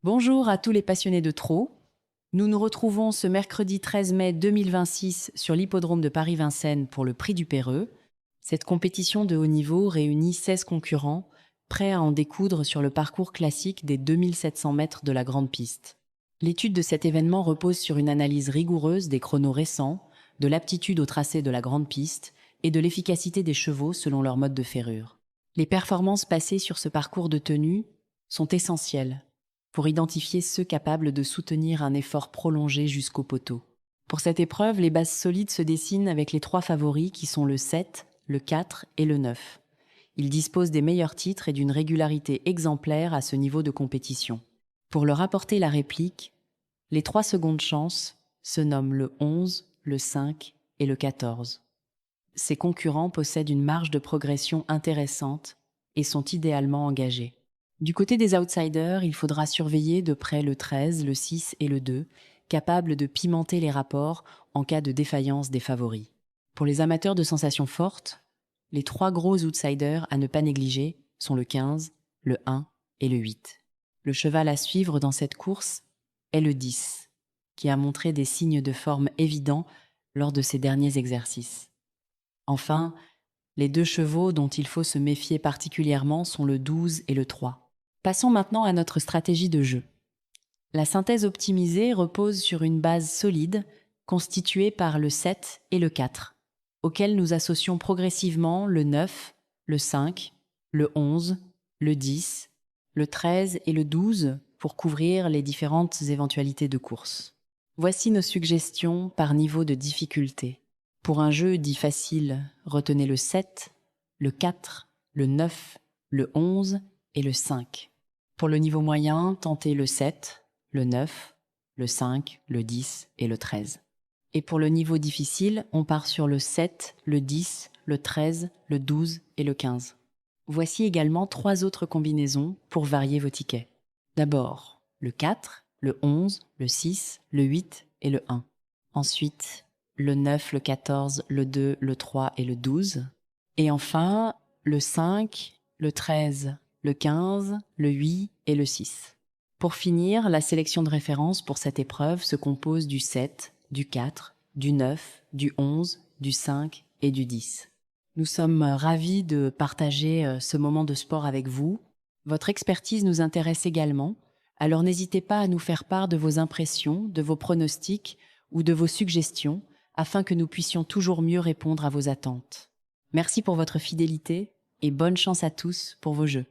Bonjour à tous les passionnés de trot. Nous nous retrouvons ce mercredi 13 mai 2026 sur l'hippodrome de Paris-Vincennes pour le Prix du Péreux. Cette compétition de haut niveau réunit 16 concurrents, prêts à en découdre sur le parcours classique des 2700 mètres de la grande piste. L'étude de cet événement repose sur une analyse rigoureuse des chronos récents, de l'aptitude au tracé de la grande piste et de l'efficacité des chevaux selon leur mode de ferrure. Les performances passées sur ce parcours de tenue sont essentielles pour identifier ceux capables de soutenir un effort prolongé jusqu'au poteau. Pour cette épreuve, les bases solides se dessinent avec les 3 favoris qui sont le 7, le 4 et le 9. Ils disposent des meilleurs titres et d'une régularité exemplaire à ce niveau de compétition. Pour leur apporter la réplique, les 3 secondes chances se nomment le 11, le 5 et le 14. Ces concurrents possèdent une marge de progression intéressante et sont idéalement engagés. Du côté des outsiders, il faudra surveiller de près le 13, le 6 et le 2, capables de pimenter les rapports en cas de défaillance des favoris. Pour les amateurs de sensations fortes, les 3 gros outsiders à ne pas négliger sont le 15, le 1 et le 8. Le cheval à suivre dans cette course est le 10, qui a montré des signes de forme évidents lors de ses derniers exercices. Enfin, les 2 chevaux dont il faut se méfier particulièrement sont le 12 et le 3. Passons maintenant à notre stratégie de jeu. La synthèse optimisée repose sur une base solide constituée par le 7 et le 4, auxquels nous associons progressivement le 9, le 5, le 11, le 10, le 13 et le 12 pour couvrir les différentes éventualités de course. Voici nos suggestions par niveau de difficulté. Pour un jeu dit facile, retenez le 7, le 4, le 9, le 11 et le 5. Pour le niveau moyen, tentez le 7, le 9, le 5, le 10 et le 13. Et pour le niveau difficile, on part sur le 7, le 10, le 13, le 12 et le 15. Voici également 3 autres combinaisons pour varier vos tickets. D'abord, le 4, le 11, le 6, le 8 et le 1. Ensuite, le 9, le 14, le 2, le 3 et le 12. Et enfin, le 5, le 13, le 15, le 8 et le 6. Pour finir, la sélection de référence pour cette épreuve se compose du 7, du 4, du 9, du 11, du 5 et du 10. Nous sommes ravis de partager ce moment de sport avec vous. Votre expertise nous intéresse également, alors n'hésitez pas à nous faire part de vos impressions, de vos pronostics ou de vos suggestions afin que nous puissions toujours mieux répondre à vos attentes. Merci pour votre fidélité et bonne chance à tous pour vos jeux.